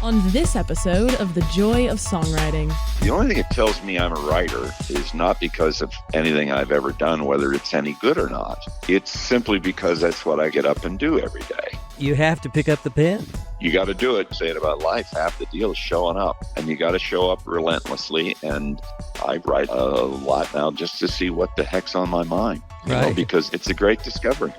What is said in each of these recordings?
On this episode of The Joy of Songwriting. The only thing that tells me I'm a writer is not because of anything I've ever done, whether it's any good or not. It's simply because that's what I get up and do every day. You have to pick up the pen. You got to do it. Say it about life. Half the deal is showing up, and you got to show up relentlessly. And I write a lot now just to see what the heck's on my mind, because it's a great discovery.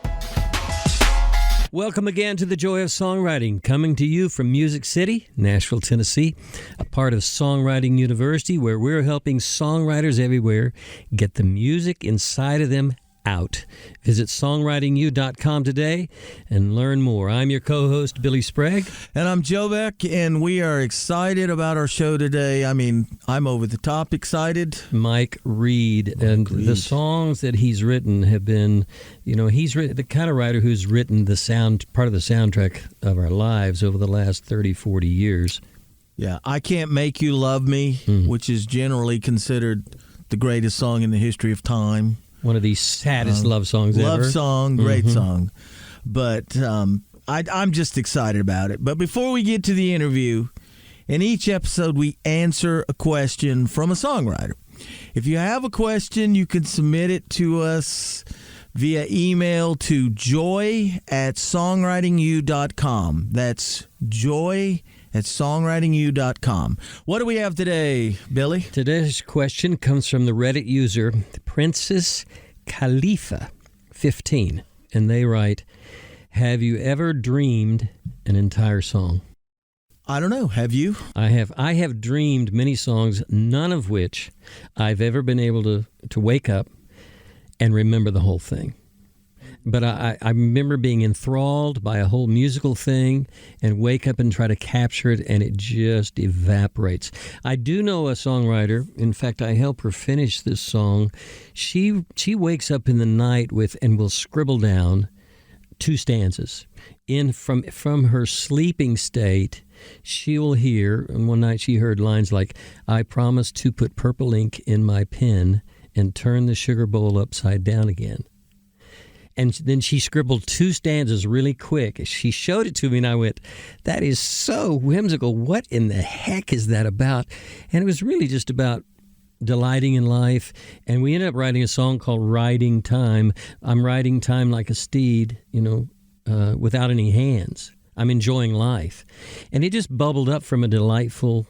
Welcome again to The Joy of Songwriting, coming to you from Music City, Nashville, Tennessee, a part of Songwriting University, where we're helping songwriters everywhere get the music inside of them out. Visit songwritingu.com today and learn more. I'm your co-host, Billy Sprague. And I'm Joe Beck, and we are excited about our show today. I mean, I'm over the top excited. Mike Reid. The songs that he's written have been, he's the kind of writer who's written part of the soundtrack of our lives over the last 30, 40 years. Yeah, I Can't Make You Love Me, which is generally considered the greatest song in the history of time. One of the saddest love songs ever. Love song, great song. But I'm just excited about it. But before we get to the interview, in each episode we answer a question from a songwriter. If you have a question, you can submit it to us via email to joy@songwritingu.com. That's joy@songwritingu.com. What do we have today, Billy? Today's question comes from the Reddit user Princess Khalifa 15, and they write, "Have you ever dreamed an entire song?" I don't know. Have you? I have dreamed many songs, none of which I've ever been able to wake up and remember the whole thing. But I remember being enthralled by a whole musical thing and wake up and try to capture it, and it just evaporates. I do know a songwriter. In fact, I help her finish this song. She wakes up in the night and will scribble down 2 stanzas. From her sleeping state, she will hear, and one night she heard lines like, "I promise to put purple ink in my pen and turn the sugar bowl upside down again." And then she scribbled 2 stanzas really quick. She showed it to me, and I went, that is so whimsical. What in the heck is that about? And it was really just about delighting in life. And we ended up writing a song called Riding Time. I'm riding time like a steed, without any hands. I'm enjoying life. And it just bubbled up from a delightful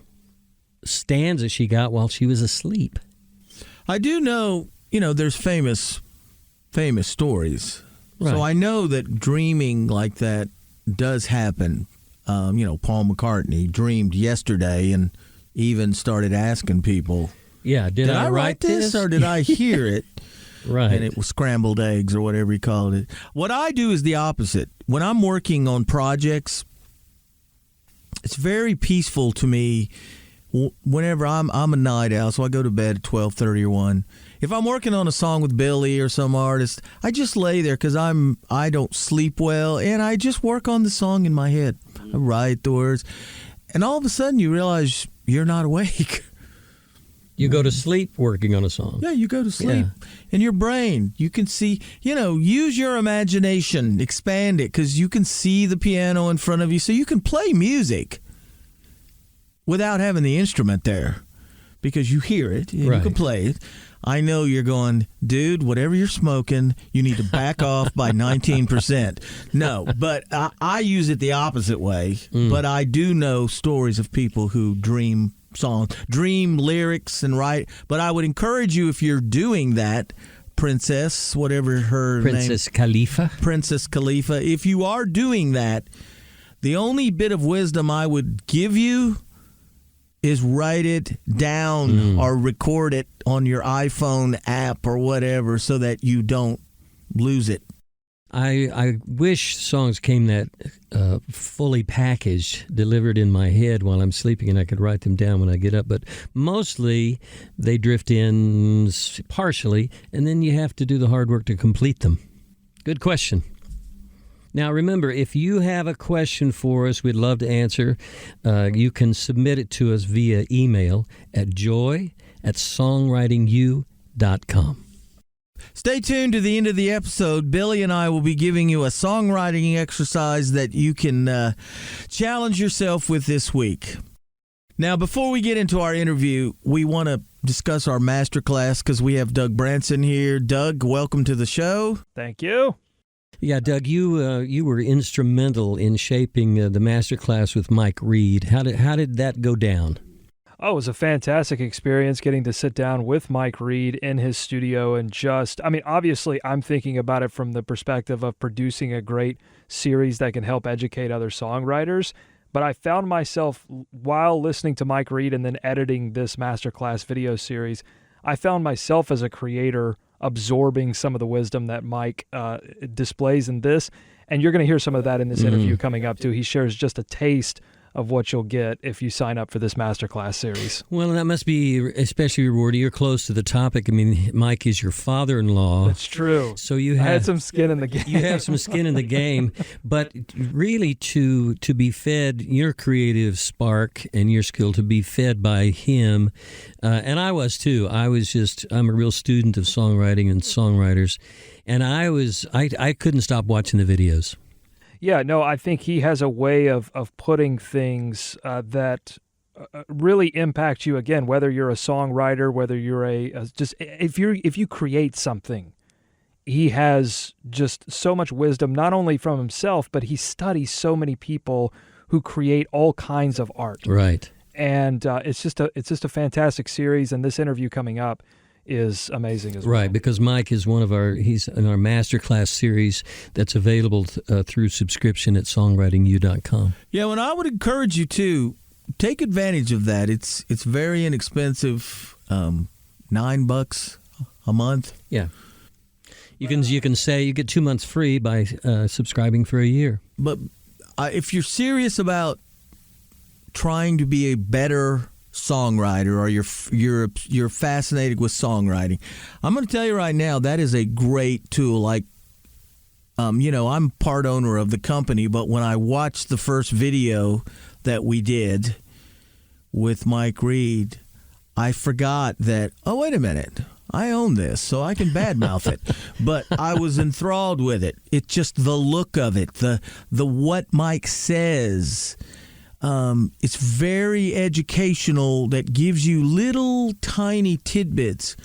stanza she got while she was asleep. I do know, there's famous stories. Right. So I know that dreaming like that does happen. Paul McCartney dreamed yesterday and even started asking people, "Yeah, did I write this or did I hear it?" Right. And it was scrambled eggs or whatever he called it. What I do is the opposite. When I'm working on projects, it's very peaceful to me. Whenever I'm a night owl, so I go to bed at 12:30 or 1. If I'm working on a song with Billy or some artist, I just lay there because I don't sleep well, and I just work on the song in my head. I write the words, and all of a sudden you realize you're not awake. You go to sleep working on a song. Yeah, you go to sleep. Yeah. And your brain, you can see, use your imagination, expand it, because you can see the piano in front of you, so you can play music without having the instrument there, because you hear it and you can play it. I know you're going, dude, whatever you're smoking, you need to back off by 19%. No, but I use it the opposite way. But I do know stories of people who dream songs, dream lyrics and write. But I would encourage you, if you're doing that, Princess, whatever her Princess name. Khalifa. Princess Khalifa. If you are doing that, the only bit of wisdom I would give you is write it down or record it on your iPhone app or whatever so that you don't lose it. I wish songs came that fully packaged, delivered in my head while I'm sleeping, and I could write them down when I get up. But mostly they drift in partially, and then you have to do the hard work to complete them. Good question. Now, remember, if you have a question for us, we'd love to answer. You can submit it to us via email at joy@songwritingu.com. Stay tuned to the end of the episode. Billy and I will be giving you a songwriting exercise that you can challenge yourself with this week. Now, before we get into our interview, we want to discuss our masterclass because we have Doug Branson here. Doug, welcome to the show. Thank you. Yeah, Doug, you were instrumental in shaping the masterclass with Mike Reid. How did that go down? Oh, it was a fantastic experience getting to sit down with Mike Reid in his studio and obviously I'm thinking about it from the perspective of producing a great series that can help educate other songwriters. But I found myself, while listening to Mike Reid and then editing this masterclass video series, I found myself as a creator absorbing some of the wisdom that Mike displays in this. And you're going to hear some of that in this interview coming up, too. He shares just a taste of what you'll get if you sign up for this masterclass series. Well, that must be especially rewarding. You're close to the topic. I mean, Mike is your father-in-law. That's true. So I had some skin in the game. You have some skin in the game, but really to be fed your creative spark and your skill to be fed by him, and I was too. I'm a real student of songwriting and songwriters, and I couldn't stop watching the videos. Yeah, no, I think he has a way of putting things that really impact you. Again, whether you're a songwriter, whether you're if you create something, he has just so much wisdom, not only from himself, but he studies so many people who create all kinds of art. Right. And it's just a fantastic series. And this interview coming up is amazing as well. Right, because Mike is he's in our masterclass series that's available through subscription at songwritingu.com. Yeah, and I would encourage you to take advantage of that. It's very inexpensive, $9 a month. Yeah, you can say you get 2 months free by subscribing for a year. But if you're serious about trying to be a better songwriter, or you're fascinated with songwriting, I'm going to tell you right now that is a great tool. Like, I'm part owner of the company, but when I watched the first video that we did with Mike Reid, I forgot that, oh, wait a minute, I own this, so I can badmouth it. But I was enthralled with it. It's just the look of it, the what Mike says. It's very educational, that gives you little tiny tidbits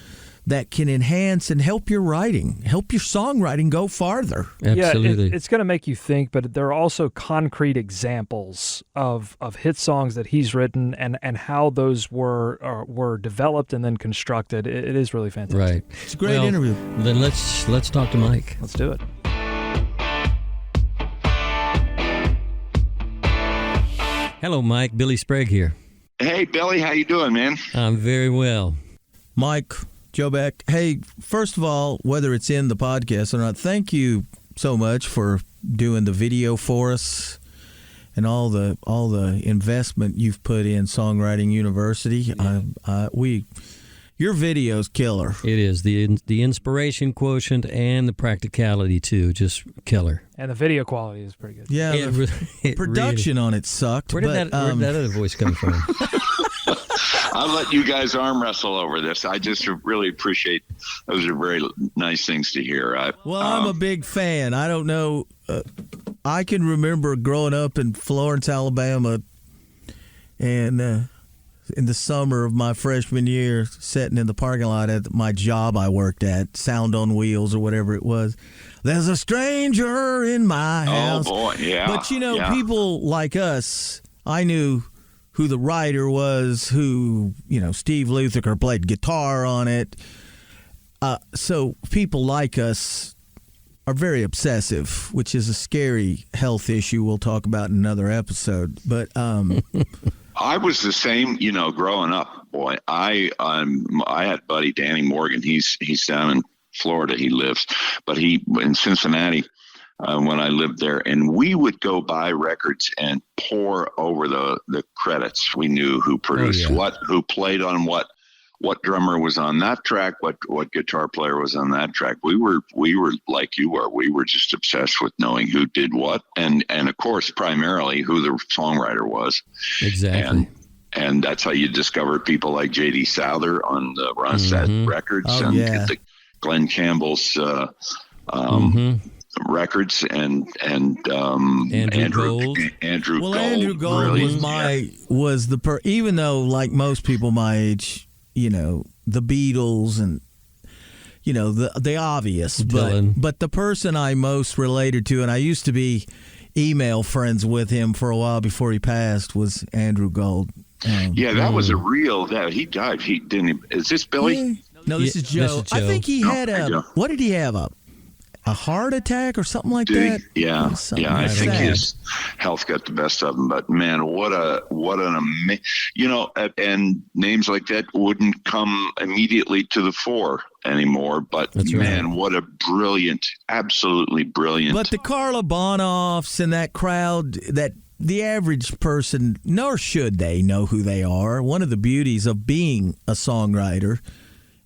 that can enhance and help your writing, help your songwriting go farther. Absolutely. Yeah, it's going to make you think, but there are also concrete examples of hit songs that he's written and how those were developed and then constructed. It is really fantastic. Right. It's a great interview. Then let's talk to Mike. Let's do it. Hello, Mike. Billy Sprague here. Hey, Billy, how you doing, man? I'm very well. Mike, Joe Beck. Hey, first of all, whether it's in the podcast or not, thank you so much for doing the video for us and all the investment you've put in Songwriting University. Yeah. Your video's killer. It is. The inspiration quotient and the practicality, too, just killer. And the video quality is pretty good. Yeah, the production on it sucked. Where did that other voice come from? I'll let you guys arm wrestle over this. I just really appreciate, those are very nice things to hear. I'm a big fan. I don't know. I can remember growing up in Florence, Alabama, and in the summer of my freshman year, sitting in the parking lot at my job I worked at, Sound on Wheels or whatever it was. There's a stranger in my house. Oh, boy, yeah. But, people like us, I knew who the writer was, who, Steve Lukather played guitar on it. So people like us are very obsessive, which is a scary health issue we'll talk about in another episode. But I was the same, growing up, boy. I had buddy Danny Morgan. He's down in Florida. He lives, but he in Cincinnati when I lived there, and we would go buy records and pore over the credits. We knew who produced what, who played on what drummer was on that track, what guitar player was on that track. We were like you were. We were just obsessed with knowing who did what, and of course, primarily who the songwriter was. Exactly. And that's how you discovered people like J.D. Souther on the Ronstadt records, Glenn Campbell's records and Andrew Gold. Andrew Well, Gold. Andrew Gold Brilliant. was even though, like most people my age, the Beatles and the obvious, but the person I most related to, and I used to be email friends with him for a while before he passed, was Andrew Gold. That was a real. That he died. He didn't. Is this Billy? Yeah. No, this is Joe. This is Joe. I think he had what did he have? A heart attack or something like that? Yeah. I think sad. his health got the best of him. But man, what an amazing, and names like that wouldn't come immediately to the fore anymore. But man, what a brilliant, absolutely brilliant. But the Carla Bonoffs and that crowd, that the average person, nor should they know who they are. One of the beauties of being a songwriter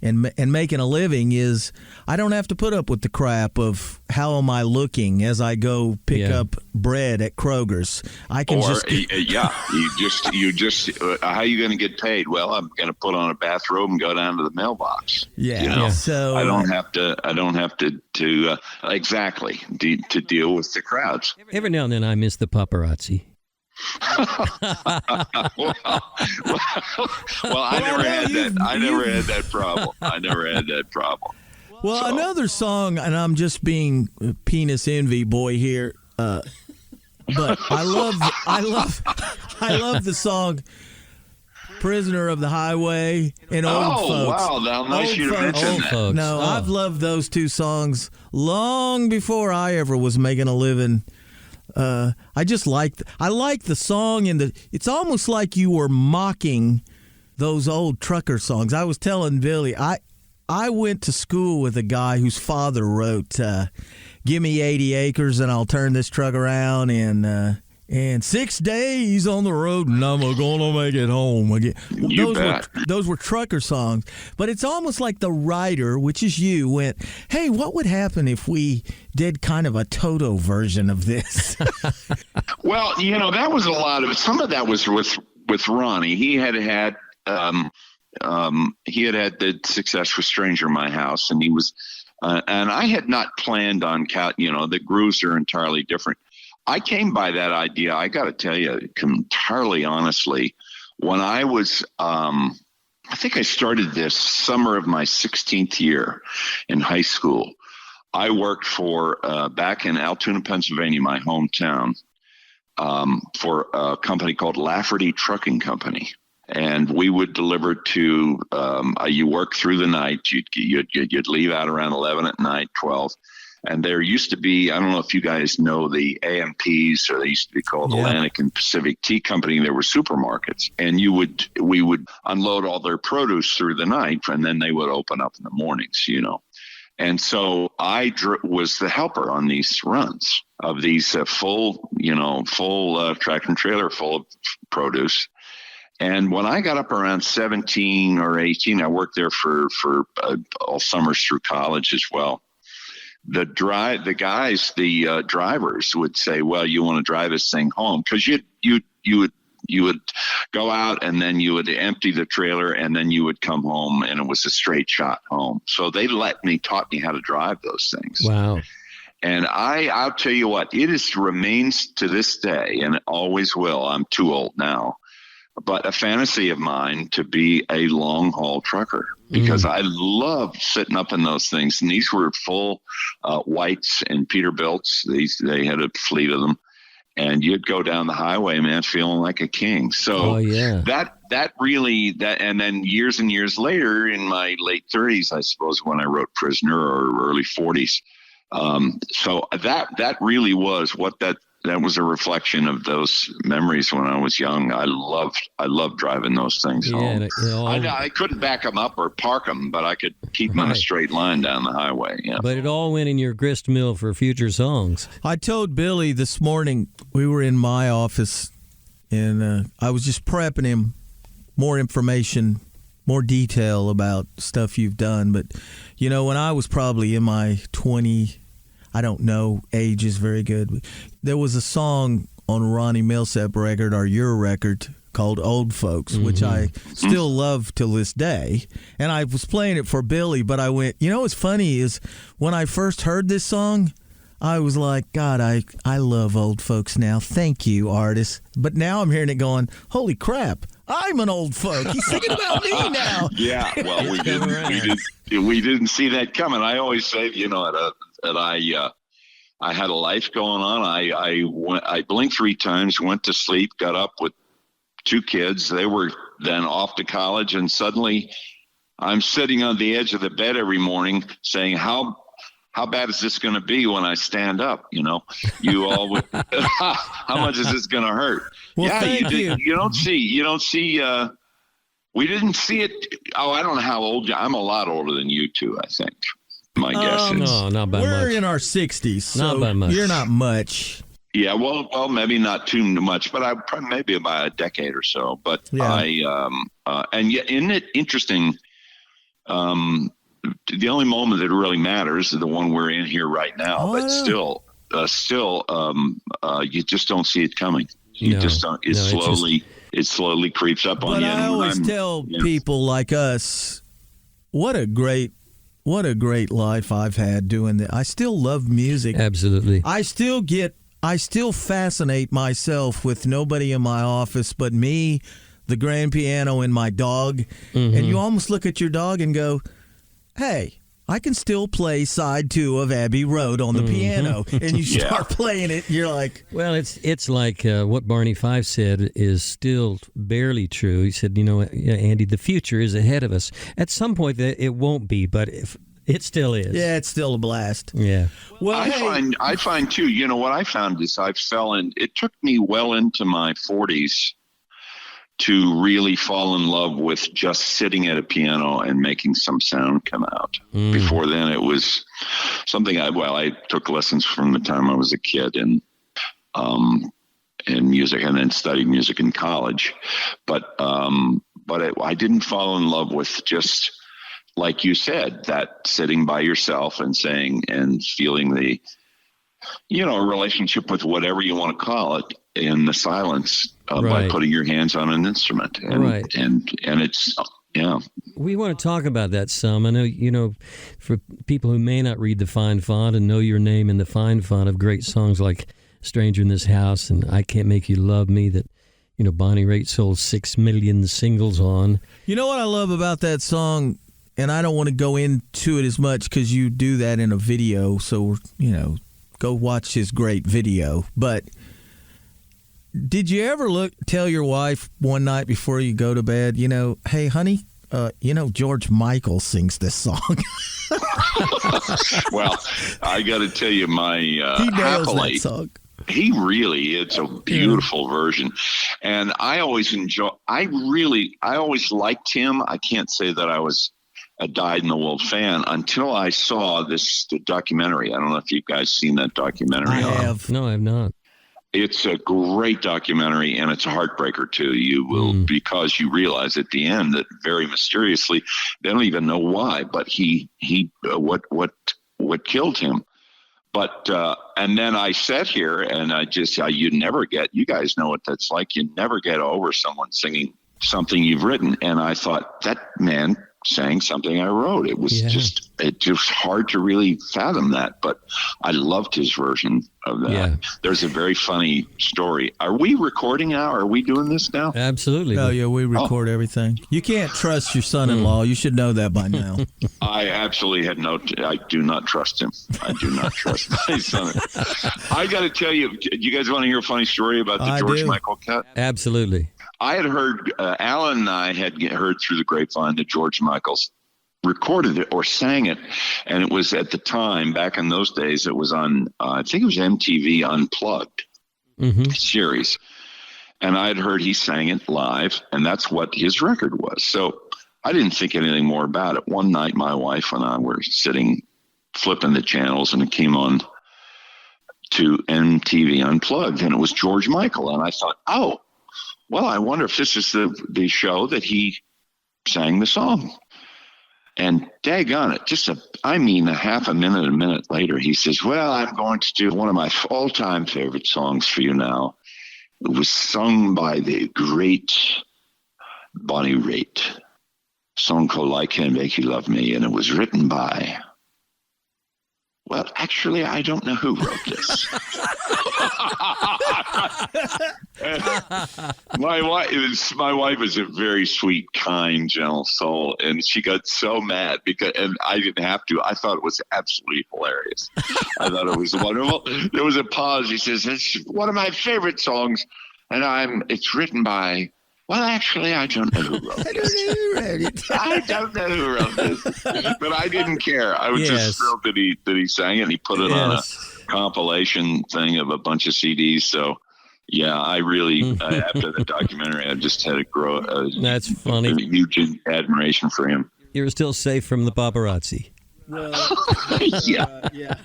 and making a living is I don't have to put up with the crap of how am I looking as I go pick up bread at Kroger's. I can you just how are you going to get paid? Well, I'm going to put on a bathrobe and go down to the mailbox. So I don't have to exactly to deal with the crowds. Every now and then I miss the paparazzi. well, I never had that. I never had that problem. Well, another song, and I'm just being penis envy boy here, but I love the song "Prisoner of the Highway" and "Old Folks." Oh wow! Now nice you to mention that. No, I've loved those two songs long before I ever was making a living. I like the song, and it's almost like you were mocking those old trucker songs. I was telling Billy, I went to school with a guy whose father wrote, "Give me 80 acres and I'll turn this truck around and 6 days on the road and I'm gonna make it home again." Those were trucker songs, but it's almost like the writer, which is you, went, "Hey, what would happen if we did kind of a Toto version of this?" Well, that was a lot of some of that was with Ronnie. He had the success with "Stranger in My House," and he was, and I had not planned on the grooves are entirely different. I came by that idea, I got to tell you, entirely honestly, when I was, I think I started this summer of my 16th year in high school. I worked for, back in Altoona, Pennsylvania, my hometown, for a company called Lafferty Trucking Company. And we would deliver to, you work through the night, you'd leave out around 11 at night, 12. And there used to be, I don't know if you guys know the AMPs, or they used to be called Atlantic and Pacific Tea Company. There were supermarkets, and we would unload all their produce through the night, and then they would open up in the mornings, And so I was the helper on these runs of these full tractor and trailer full of produce. And when I got up around 17 or 18, I worked there for all summers through college as well. The drivers would say, "Well, you want to drive this thing home?" Because you would go out and then you would empty the trailer and then you would come home and it was a straight shot home. So they taught me how to drive those things. Wow. And I'll tell you what, remains to this day, and it always will. I'm too old now, but a fantasy of mine to be a long haul trucker, because I loved sitting up in those things. And these were full Whites and Peterbilts. They had a fleet of them, and you'd go down the highway, man, feeling like a king. So that really, and then years and years later, in my late 30s, I suppose, when I wrote "Prisoner," or early 40s. So that really was what that was a reflection of those memories when I was young. I loved driving those things home. I couldn't back them up or park them, but I could keep them in a straight line down the highway. Yeah. But it all went in your grist mill for future songs. I told Billy this morning, we were in my office, and I was just prepping him more information, more detail about stuff you've done. But, when I was probably in my 20, I don't know, age is very good. There was a song on Ronnie Millsap record, or your record, called Old Folks, which I still love till this day. And I was playing it for Billy, but I went, what's funny is when I first heard this song, I was like, God, I love Old Folks now. Thank you, artists. But now I'm hearing it going, holy crap, I'm an old folk. He's singing about me now. Yeah, well, we didn't see that coming. I always say, I had a life going on. I blinked 3 times, went to sleep, got up with 2 kids. They were then off to college, and suddenly I'm sitting on the edge of the bed every morning saying, how bad is this going to be when I stand up? You all would, how much is this going to hurt? Well, thank you. You don't see, we didn't see it. Oh, I don't know how old I'm a lot older than you two, I think. My guess is. No, not by much. We're in our 60s, so not by much. You're not much. Yeah, well, maybe not too much, but I probably maybe about a decade or so. But yeah. And yet, isn't it interesting? The only moment that really matters is the one we're in here right now. Oh, but still, you just don't see it coming. You just don't. It slowly creeps up on you. But I always tell people like us, what a great life I've had doing that. I still love music. Absolutely. I still fascinate myself with nobody in my office but me, the grand piano, and my dog. And you almost look at your dog and go, hey, I can still play side 2 of Abbey Road on the piano. And you start playing it, you're like... Well, it's like what Barney Fife said is still barely true. He said, Andy, the future is ahead of us. At some point, it won't be, but it still is. Yeah, it's still a blast. Yeah. Well, I find too, what I found is it took me well into my 40s to really fall in love with just sitting at a piano and making some sound come out. Before then, it was something I took lessons from the time I was a kid in music, and then studied music in college. But I didn't fall in love with just, like you said, that sitting by yourself and saying and feeling the, a relationship with whatever you want to call it in the silence by putting your hands on an instrument. And it's, We want to talk about that some. I know, for people who may not read the fine font and know your name in the fine font of great songs like Stranger in This House and I Can't Make You Love Me that, Bonnie Raitt sold 6 million singles on. You know what I love about that song? And I don't want to go into it as much because you do that in a video. So, go watch his great video. But did you ever tell your wife one night before you go to bed, hey, honey, George Michael sings this song? Well, I got to tell you, he nails that song. It's a beautiful version. And I always liked him. I can't say that I was a dyed-in-the-wool fan until I saw the documentary. I don't know if you guys seen that documentary. I have. No, I have not. It's a great documentary, and it's a heartbreaker too. You will, because you realize at the end that very mysteriously, they don't even know why, but what killed him. But and then I sat here and you guys know what that's like. You never get over someone singing something you've written, and I thought that man sang something I wrote. It was just hard to really fathom that, but I loved his version of that. Yeah. There's a very funny story. Are we recording now? Are we doing this now? Absolutely. Oh yeah, we record everything. You can't trust your son-in-law. You should know that by now. I absolutely I do not trust him. I do not trust my son. I got to tell you, you guys want to hear a funny story about the George Michael cut? Absolutely. I had heard, Alan and I had heard through the grapevine that George Michael's recorded it or sang it. And it was at the time, back in those days, it was on, I think it was MTV Unplugged series. And I had heard he sang it live, and that's what his record was. So I didn't think anything more about it. One night, my wife and I were sitting, flipping the channels, and it came on to MTV Unplugged, and it was George Michael. And I thought, well, I wonder if this is the show that he sang the song. And daggone it, a half a minute later, he says, well, I'm going to do one of my all-time favorite songs for you now. It was sung by the great Bonnie Raitt. A song called I Can't Make You Love Me, and it was written by... Well, actually, I don't know who wrote this. My wife is a very sweet, kind, gentle soul, and she got so mad and I didn't have to. I thought it was absolutely hilarious. I thought it was wonderful. There was a pause. He says, "It's one of my favorite songs, and it's written by." Well, actually, I don't know who wrote this. I don't know who wrote this, but I didn't care. I was just thrilled that he sang it. And he put it on a compilation thing of a bunch of CDs. So, yeah, I really after the documentary, I just had That's funny. A huge admiration for him. You're still safe from the paparazzi. Well, yeah.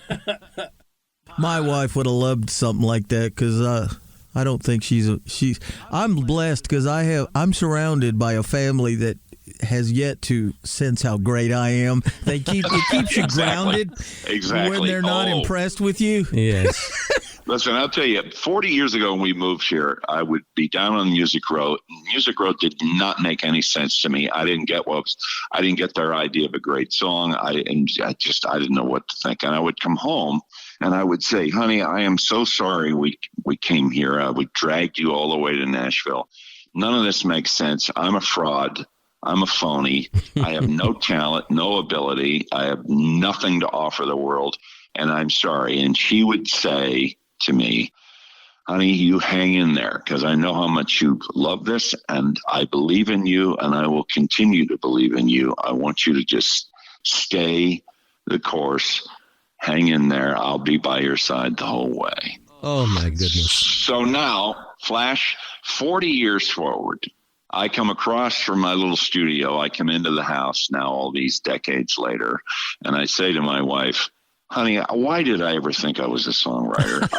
My wife would have loved something like that because I don't think she's. I'm blessed because I'm surrounded by a family that has yet to sense how great I am. It keeps you grounded when they're not impressed with you. Yes. Listen, I'll tell you, 40 years ago when we moved here, I would be down on Music Row. Music Row did not make any sense to me. I didn't get their idea of a great song. I didn't know what to think. And I would come home and I would say, honey, I am so sorry we came here. We dragged you all the way to Nashville. None of this makes sense. I'm a fraud. I'm a phony. I have no talent, no ability. I have nothing to offer the world, and I'm sorry. And she would say to me, honey, you hang in there because I know how much you love this, and I believe in you, and I will continue to believe in you. I want you to just stay the course. Hang in there. I'll be by your side the whole way. Oh, my goodness. So now, flash 40 years forward. I come across from my little studio. I come into the house now all these decades later, and I say to my wife, honey, why did I ever think I was a songwriter?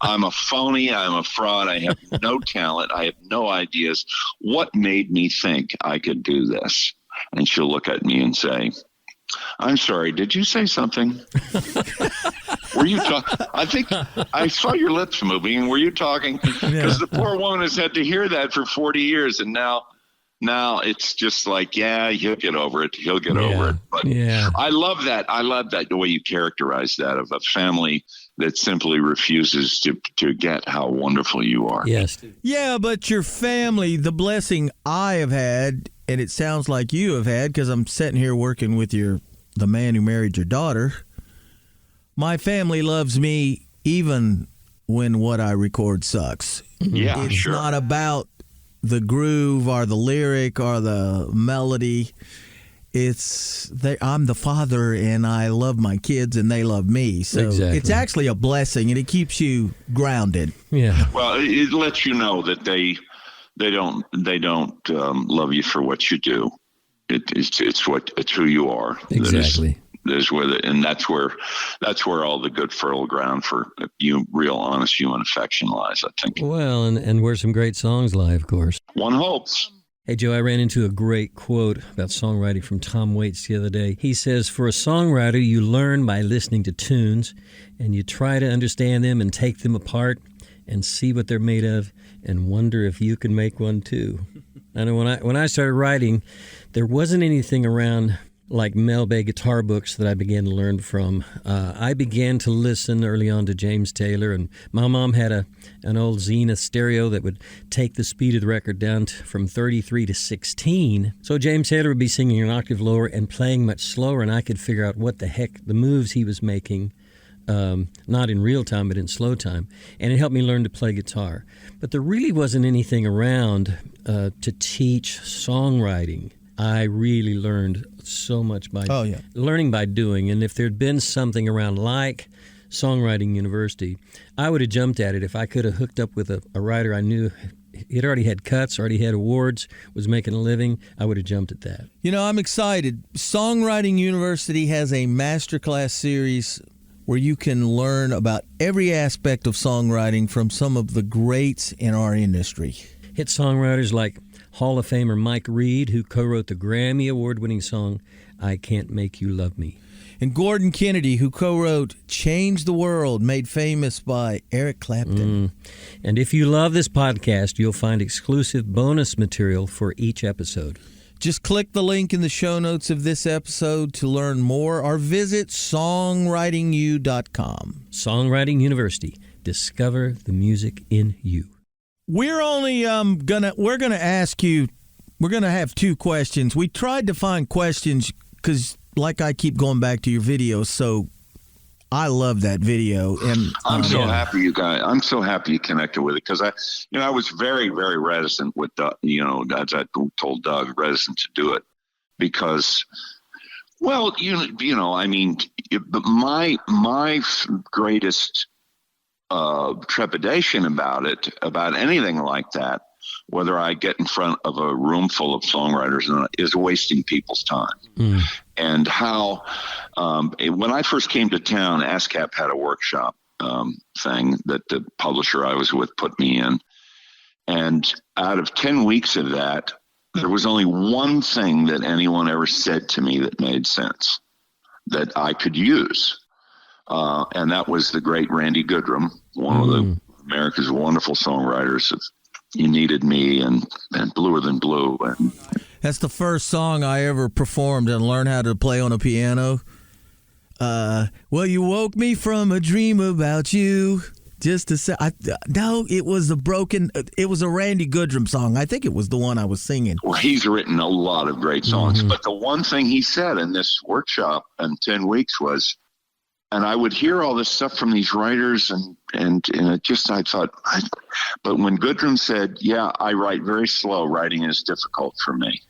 I'm a phony. I'm a fraud. I have no talent. I have no ideas. What made me think I could do this? And she'll look at me and say, I'm sorry, did you say something? Were you talking? I think I saw your lips moving. Were you talking? Because the poor woman has had to hear that for 40 years. And now it's just like, yeah, he'll get over it. He'll get over it. But I love that. I love that, the way you characterize that, of a family that simply refuses to get how wonderful you are. Yes. Yeah, but your family, the blessing I have had, and it sounds like you have had, because I'm sitting here working with the man who married your daughter. My family loves me even when what I record sucks. Yeah, it's not about the groove or the lyric or the melody. I'm the father, and I love my kids, and they love me. So It's actually a blessing, and it keeps you grounded. Yeah. Well, it lets you know that they don't love you for what you do. It's who you are. Exactly. That's where all the good fertile ground for real honest human affection lies, I think. Well, and where some great songs lie, of course. One hopes. Hey, Joe, I ran into a great quote about songwriting from Tom Waits the other day. He says, for a songwriter, you learn by listening to tunes, and you try to understand them and take them apart and see what they're made of and wonder if you can make one too. I know when I started writing, there wasn't anything around like Mel Bay guitar books that I began to learn from. I began to listen early on to James Taylor, and my mom had an old Zenith stereo that would take the speed of the record down from 33 to 16. So James Taylor would be singing an octave lower and playing much slower, and I could figure out what the heck the moves he was making, not in real time, but in slow time. And it helped me learn to play guitar. But there really wasn't anything around to teach songwriting. I really learned so much by learning by doing. And if there'd been something around like Songwriting University, I would have jumped at it. If I could have hooked up with a writer I knew he'd already had cuts, already had awards, was making a living, I would have jumped at that. You know, I'm excited. Songwriting University has a masterclass series where you can learn about every aspect of songwriting from some of the greats in our industry. Hit songwriters like Hall of Famer Mike Reid, who co-wrote the Grammy Award-winning song, I Can't Make You Love Me. And Gordon Kennedy, who co-wrote Change the World, made famous by Eric Clapton. And if you love this podcast, you'll find exclusive bonus material for each episode. Just click the link in the show notes of this episode to learn more or visit songwritingu.com. Songwriting University. Discover the music in you. We're only we're gonna ask you. We're gonna have two questions. We tried to find questions because, like, I keep going back to your videos, so I love that video. And I'm so happy you guys. I'm so happy you connected with it because I was very, very reticent with Doug, as I told Doug, reticent to do it because, well, I mean, my greatest trepidation about anything like that, whether I get in front of a room full of songwriters or not, is wasting people's time. And how, when I first came to town, ASCAP had a workshop thing that the publisher I was with put me in. And out of 10 weeks of that, there was only one thing that anyone ever said to me that made sense, that I could use. And that was the great Randy Goodrum, one of America's wonderful songwriters of You Needed Me and Bluer Than Blue. And that's the first song I ever performed and learned how to play on a piano. Well, you woke me from a dream about you. Just to say, no, it was a Randy Goodrum song. I think it was the one I was singing. Well, he's written a lot of great songs, but the one thing he said in this workshop in 10 weeks was, and I would hear all this stuff from these writers, and it just, I thought, but when Goodrum said, yeah, I write very slow, writing is difficult for me.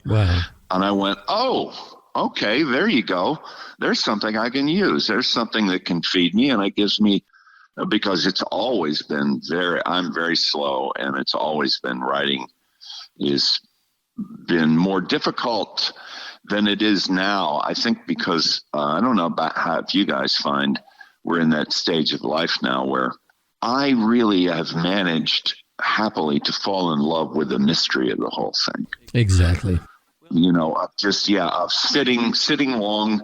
Wow. And I went, oh, okay, there you go. There's something I can use. There's something that can feed me, and it gives me, because it's always been I'm very slow, and it's always been, writing has been more difficult than it is now. I think because I don't know about how if you guys find we're in that stage of life now where I really have managed happily to fall in love with the mystery of the whole thing. Exactly. Of sitting long,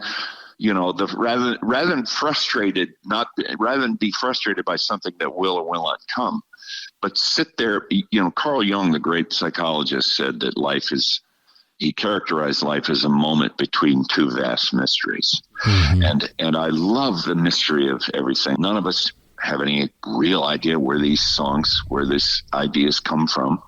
rather than frustrated, rather than be frustrated by something that will or will not come, but sit there. Carl Jung, the great psychologist, said that he characterized life as a moment between two vast mysteries. And I love the mystery of everything. None of us have any real idea where these ideas come from.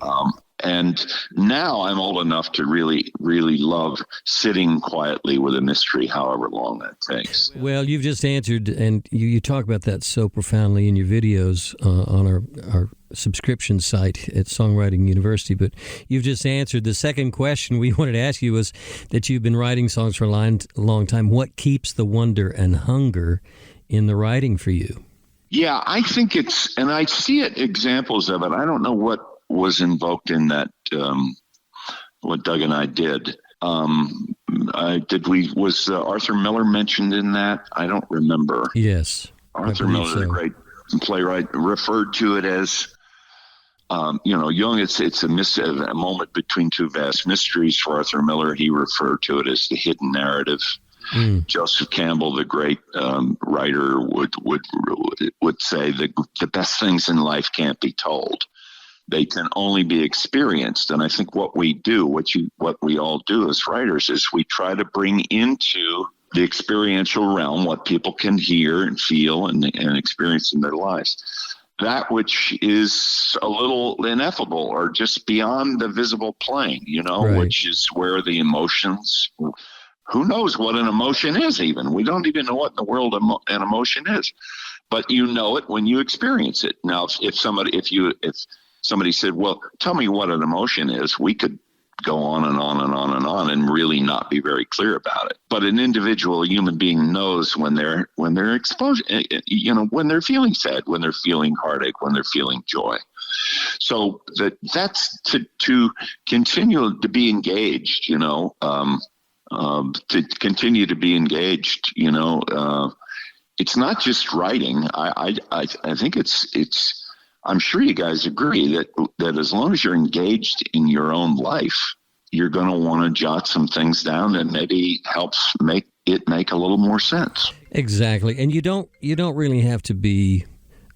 Right. And now I'm old enough to really, really love sitting quietly with a mystery, however long that takes. Well, you've just answered, and you talk about that so profoundly in your videos on our subscription site at Songwriting University. But you've just answered the second question we wanted to ask you, was that you've been writing songs for a long time. What keeps the wonder and hunger in the writing for you? Yeah, I think and I see examples of it. I don't know what was invoked in that, what Doug and I did. Was Arthur Miller mentioned in that? I don't remember. Yes. Arthur Miller, the great playwright, referred to it as, Jung, it's a moment between two vast mysteries. For Arthur Miller, he referred to it as the hidden narrative. Joseph Campbell, the great writer, would say the best things in life can't be told. They can only be experienced. And I think what we all do as writers is we try to bring into the experiential realm what people can hear and feel and experience in their lives. That which is a little ineffable or just beyond the visible plane, right. Which is where the emotions, who knows what an emotion is even. We don't even know what in the world an emotion is. But you know it when you experience it. Now, if somebody said, well, tell me what an emotion is, we could go on and on and on and on and really not be very clear about it. But an individual human being knows when they're exposed, when they're feeling sad, when they're feeling heartache, when they're feeling joy. So that's to continue to be engaged, to continue to be engaged, it's not just writing. I think it's I'm sure you guys agree that as long as you're engaged in your own life, you're going to want to jot some things down that maybe helps make a little more sense. Exactly. And you don't really have to be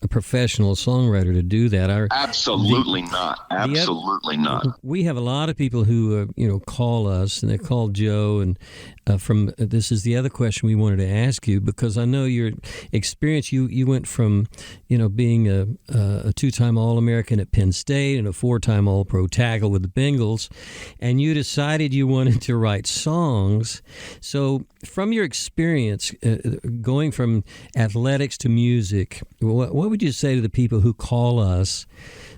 a professional songwriter to do that. Absolutely not. Absolutely not. We have a lot of people who call us, and they call Joe, and this is the other question we wanted to ask you, because I know your experience. You went from being a two-time All-American at Penn State and a four-time All-Pro tackle with the Bengals, and you decided you wanted to write songs. So from your experience going from athletics to music, what would you say to the people who call us?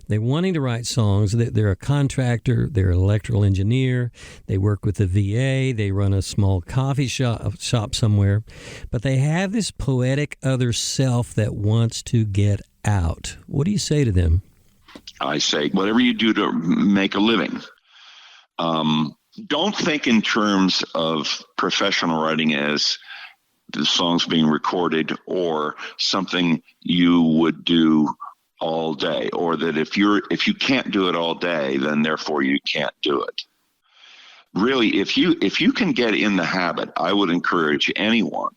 They're wanting to write songs. They're a contractor. They're an electrical engineer. They work with the VA. They run a small coffee shop somewhere. But they have this poetic other self that wants to get out. What do you say to them? I say, whatever you do to make a living, don't think in terms of professional writing as the songs being recorded or something you would do all day, or that if you can't do it all day, then therefore you can't do it. Really, if you can get in the habit, I would encourage anyone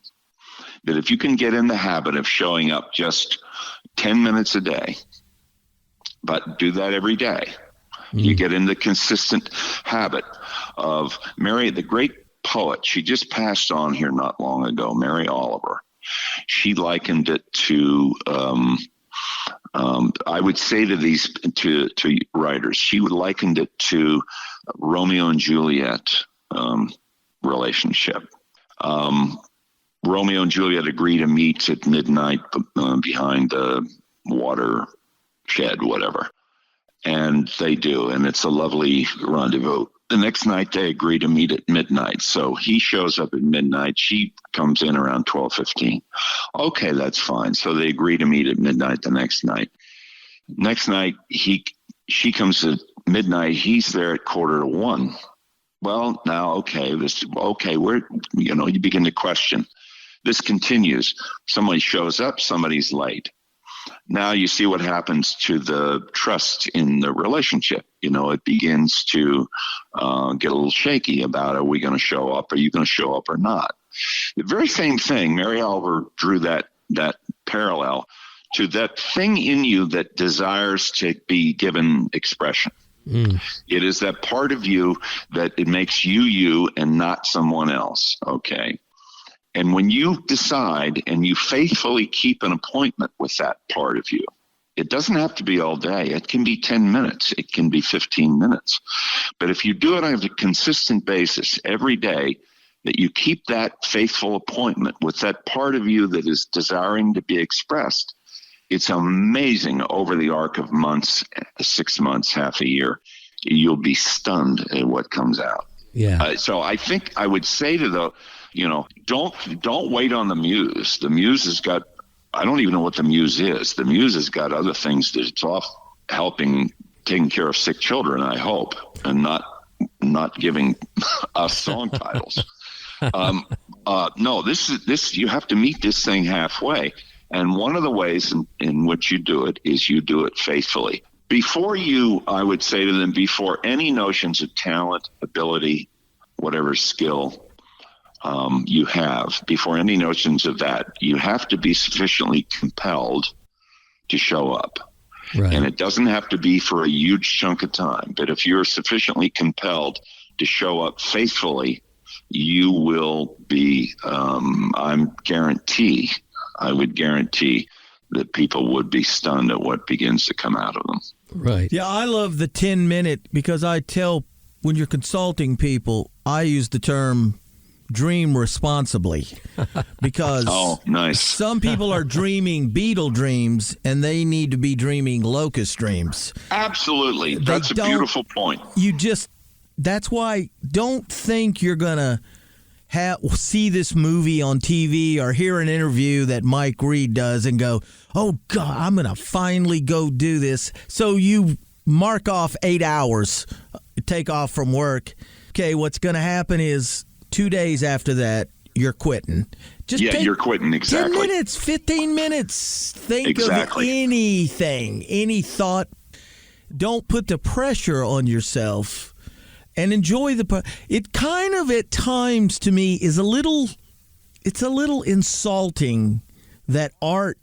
that if you can get in the habit of showing up just 10 minutes a day, but do that every day, you get in the consistent habit of Mary, the great poet. She just passed on here not long ago, Mary Oliver. She likened it to I would say to writers, she would liken it to Romeo and Juliet relationship. Romeo and Juliet agree to meet at midnight behind the water shed, whatever. And they do, and it's a lovely rendezvous. The next night they agree to meet at midnight. So he shows up at midnight. She comes in around 12:15. Okay, that's fine. So they agree to meet at midnight the next night. Next night, she comes at midnight. He's there at 1:45. Well, now, you begin to question. This continues. Somebody shows up, somebody's late. Now you see what happens to the trust in the relationship. It begins to get a little shaky about, are we going to show up? Are you going to show up or not? The very same thing, Mary Oliver drew that parallel to that thing in you that desires to be given expression. It is that part of you that it makes you and not someone else. Okay. And when you decide and you faithfully keep an appointment with that part of you, it doesn't have to be all day. It can be 10 minutes. It can be 15 minutes. But if you do it on a consistent basis every day, that you keep that faithful appointment with that part of you that is desiring to be expressed, it's amazing. Over the arc of months, 6 months, half a year, you'll be stunned at what comes out. Yeah. So I think I would say to don't wait on the muse. The muse has got, I don't even know what the muse is. The muse has got other things that it's off taking care of sick children, I hope, and not giving us song titles. No, this you have to meet this thing halfway. And one of the ways in which you do it is you do it faithfully. I would say to them, before any notions of talent, ability, whatever skill you have, before any notions of that, you have to be sufficiently compelled to show up. Right. And it doesn't have to be for a huge chunk of time, but if you're sufficiently compelled to show up faithfully, you will be, I would guarantee that people would be stunned at what begins to come out of them. Right. Yeah, I love the 10-minute because I tell when you're consulting people, I use the term dream responsibly because nice. Some people are dreaming Beatle dreams and they need to be dreaming locust dreams. Absolutely. That's a beautiful point. That's why don't think you're going to see this movie on TV or hear an interview that Mike Reid does and go, oh, God, I'm going to finally go do this. So you mark off 8 hours, take off from work. Okay, what's going to happen is 2 days after that, you're quitting. You're quitting, exactly. 10 minutes, 15 minutes. Think of anything, any thought. Don't put the pressure on yourself. and enjoy it kind of at times to me is it's a little insulting that art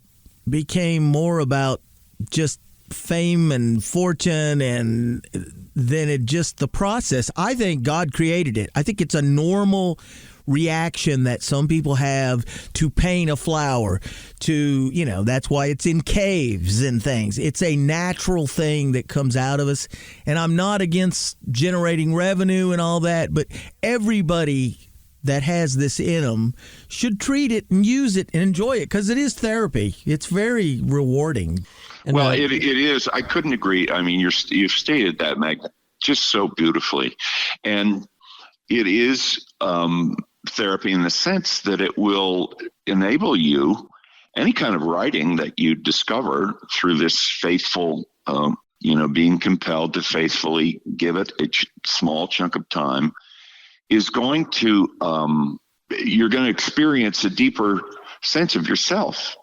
became more about just fame and fortune and than it just the process. I think God created it. I think it's a normal reaction that some people have to paint a flower, to, that's why it's in caves and things. It's a natural thing that comes out of us. And I'm not against generating revenue and all that, but everybody that has this in them should treat it and use it and enjoy it, because it is therapy. It's very rewarding. Well, it is. I couldn't agree. I mean, you've stated that, Magda, just so beautifully. And it is therapy in the sense that it will enable you, any kind of writing that you discover through this faithful, being compelled to faithfully give it a small chunk of time, is going to, you're going to experience a deeper sense of yourself.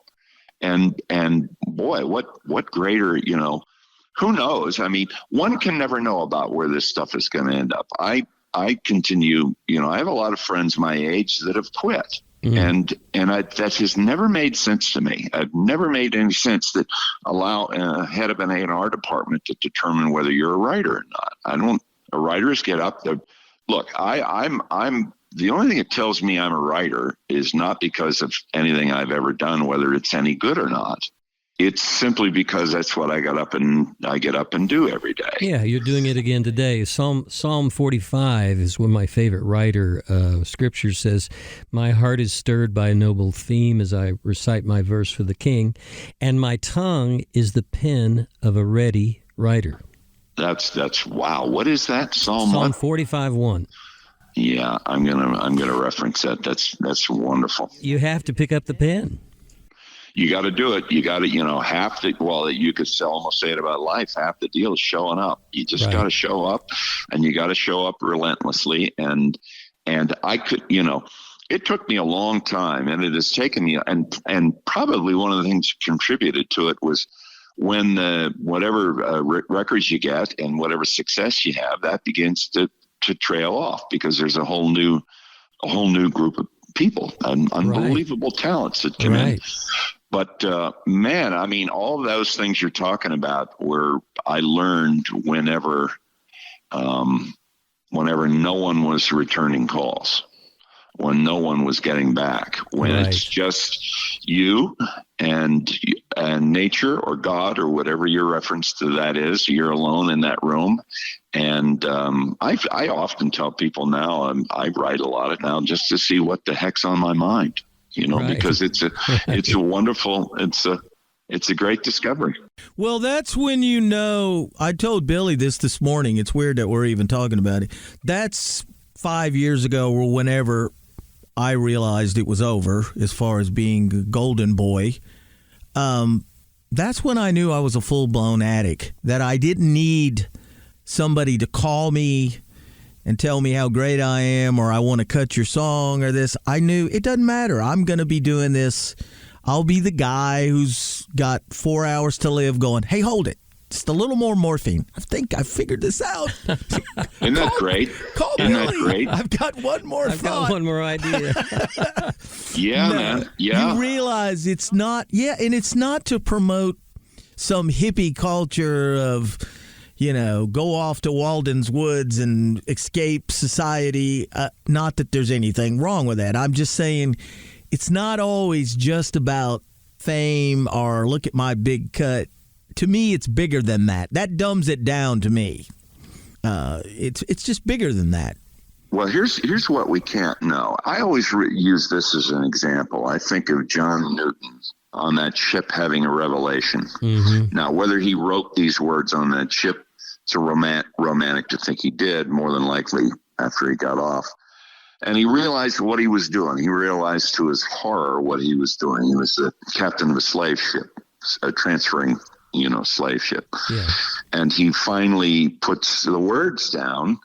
And boy, what greater, who knows? I mean, one can never know about where this stuff is going to end up. I continue, I have a lot of friends my age that have quit. Mm-hmm. And that has never made sense to me. I've never made any sense that allow a head of an A&R department to determine whether you're a writer or not. Writers get up there. Look, I'm the only thing that tells me I'm a writer is not because of anything I've ever done, whether it's any good or not. It's simply because that's what I get up and do every day. Yeah, you're doing it again today. Psalm 45 is one of my favorite writer. Scripture says, "My heart is stirred by a noble theme as I recite my verse for the King, and my tongue is the pen of a ready writer." That's wow. What is that? Psalm 45:1. Yeah, I'm gonna reference that. That's wonderful. You have to pick up the pen. You got to do it. You got to, you could almost say it about life. Half the deal is showing up. You just got to show up, and you got to show up relentlessly. And I could, it took me a long time, and it has taken me, and probably one of the things that contributed to it was when whatever records you get and whatever success you have, that begins to trail off, because there's a whole new group of people and unbelievable talents that come in. But man, I mean, all of those things you're talking about were I learned whenever no one was returning calls, when no one was getting back, when it's just you and nature or God or whatever your reference to that is. You're alone in that room. And I often tell people now, I write a lot now just to see what the heck's on my mind, because it's a wonderful, it's a great discovery. Well, that's when I told Billy this morning. It's weird that we're even talking about it. That's 5 years ago, or whenever I realized it was over as far as being a golden boy. That's when I knew I was a full-blown addict, that I didn't need somebody to call me and tell me how great I am, or I want to cut your song, or this. I knew it doesn't matter. I'm going to be doing this. I'll be the guy who's got 4 hours to live going, hey, hold it. Just a little more morphine. I think I figured this out. Isn't that great? Call Isn't Billy. that great? I've got one more I've got one more idea. Man. Yeah. You realize it's not, and it's not to promote some hippie culture of, go off to Walden's Woods and escape society. Not that there's anything wrong with that. I'm just saying it's not always just about fame or look at my big cut. To me, it's bigger than that. That dumbs it down to me. It's just bigger than that. Well, here's what we can't know. I always use this as an example. I think of John Newton on that ship having a revelation. Mm-hmm. Now, whether he wrote these words on that ship, it's a romantic to think he did, more than likely after he got off. And he realized what he was doing. He realized to his horror what he was doing. He was the captain of a slave ship, transferring slave ship. Yeah. And he finally puts the words down,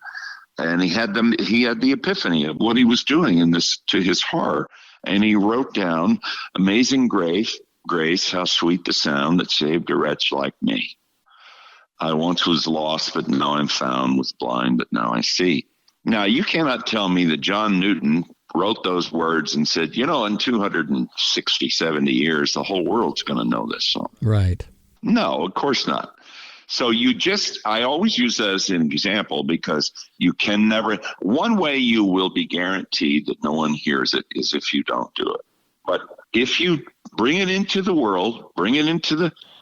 and he had the epiphany of what he was doing in this, to his horror. And he wrote down, "Amazing grace, how sweet the sound that saved a wretch like me." I once was lost, but now I'm found, was blind, but now I see. Now, you cannot tell me that John Newton wrote those words and said, in 260, 70 years, the whole world's going to know this song. Right. No, of course not. So I always use that as an example because you can never, one way you will be guaranteed that no one hears it is if you don't do it. But if you bring it into the world,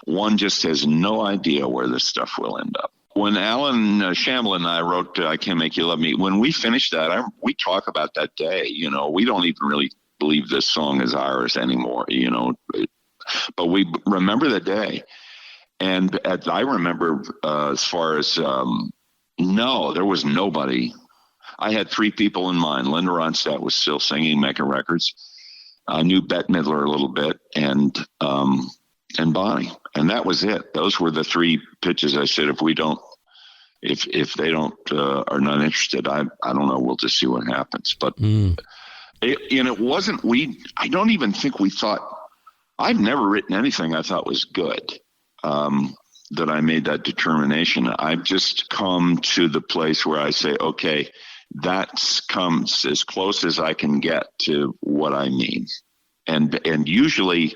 one just has no idea where this stuff will end up. When Alan Shamlin and I wrote I Can't Make You Love Me, when we finished that, we talk about that day. We don't even really believe this song is ours anymore, but we remember the day. And I remember as far as, no, there was nobody. I had 3 people in mind. Linda Ronstadt was still singing, making records. I knew Bette Midler a little bit, and Bonnie, and that was it. Those were the 3 pitches. I said, if they don't are not interested, I don't know. We'll just see what happens. But it wasn't. I don't even think we thought. I've never written anything I thought was good. That I made that determination. I've just come to the place where I say, okay, that comes as close as I can get to what I mean. And usually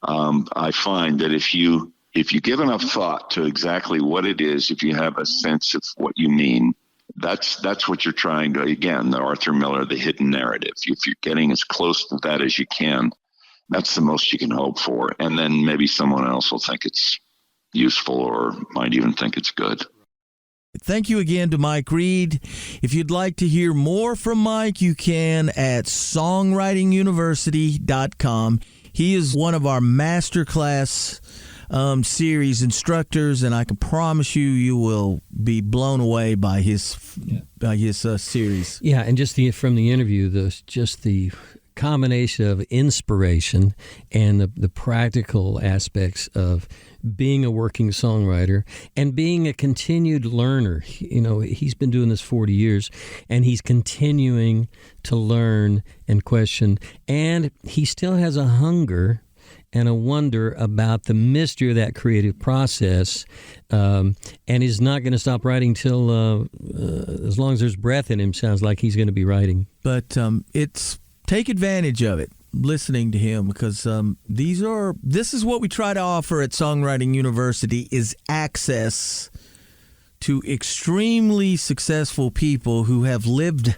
I find that if you give enough thought to exactly what it is, if you have a sense of what you mean, that's what you're trying to, again, the Arthur Miller, the hidden narrative. If you're getting as close to that as you can, that's the most you can hope for. And then maybe someone else will think it's useful or might even think it's good. Thank you again to Mike Reid. If you'd like to hear more from Mike, you can at songwritinguniversity.com. He is one of our masterclass series instructors, and I can promise you will be blown away by his series. Yeah, and just from the interview, the combination of inspiration and the practical aspects of being a working songwriter and being a continued learner. He's been doing this 40 years, and he's continuing to learn and question, and he still has a hunger and a wonder about the mystery of that creative process, and he's not going to stop writing till as long as there's breath in him. Sounds like he's going to be writing. But take advantage of it, listening to him, because this is what we try to offer at Songwriting University, is access to extremely successful people who have lived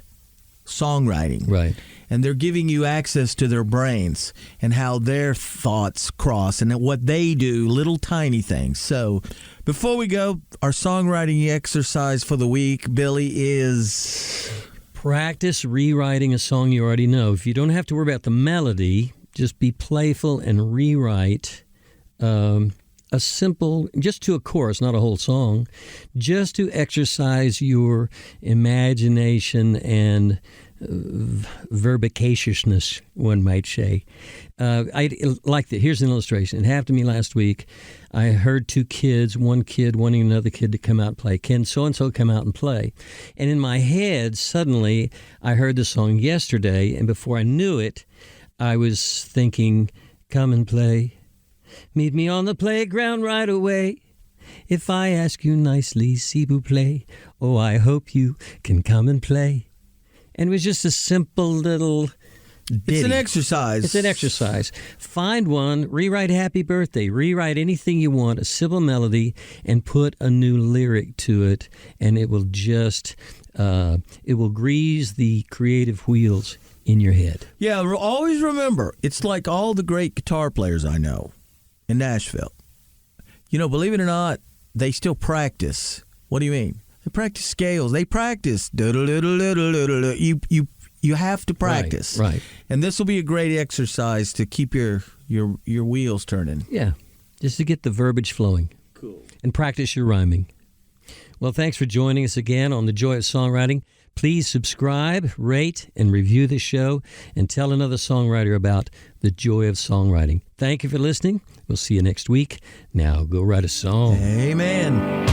songwriting. Right. And they're giving you access to their brains and how their thoughts cross and what they do, little tiny things. So before we go, our songwriting exercise for the week, Billy, is... practice rewriting a song you already know. If you don't have to worry about the melody, just be playful and rewrite a simple, just to a chorus, not a whole song, just to exercise your imagination and verbicaciousness, one might say. I like that. Here's an illustration. It happened to me last week. I heard 2 kids, one kid wanting another kid to come out and play. Can so-and-so come out and play? And in my head, suddenly, I heard the song Yesterday, and before I knew it, I was thinking, come and play. Meet me on the playground right away. If I ask you nicely, s'il vous plaît, oh, I hope you can come and play. And it was just a simple little ditty. It's an exercise. It's an exercise. Find one, rewrite Happy Birthday, rewrite anything you want, a simple melody, and put a new lyric to it, and it will just, it will grease the creative wheels in your head. Yeah, always remember, it's like all the great guitar players I know in Nashville. Believe it or not, they still practice. What do you mean? They practice scales. They practice. You have to practice. Right. And this will be a great exercise to keep your wheels turning. Yeah, just to get the verbiage flowing. Cool. And practice your rhyming. Well, thanks for joining us again on The Joy of Songwriting. Please subscribe, rate, and review the show, and tell another songwriter about the joy of songwriting. Thank you for listening. We'll see you next week. Now go write a song. Amen.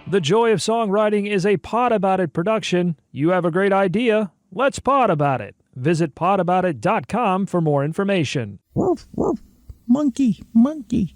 The Joy of Songwriting is a Pod About It production. You have a great idea. Let's pod about it. Visit podaboutit.com for more information. Woof, woof. Monkey, monkey.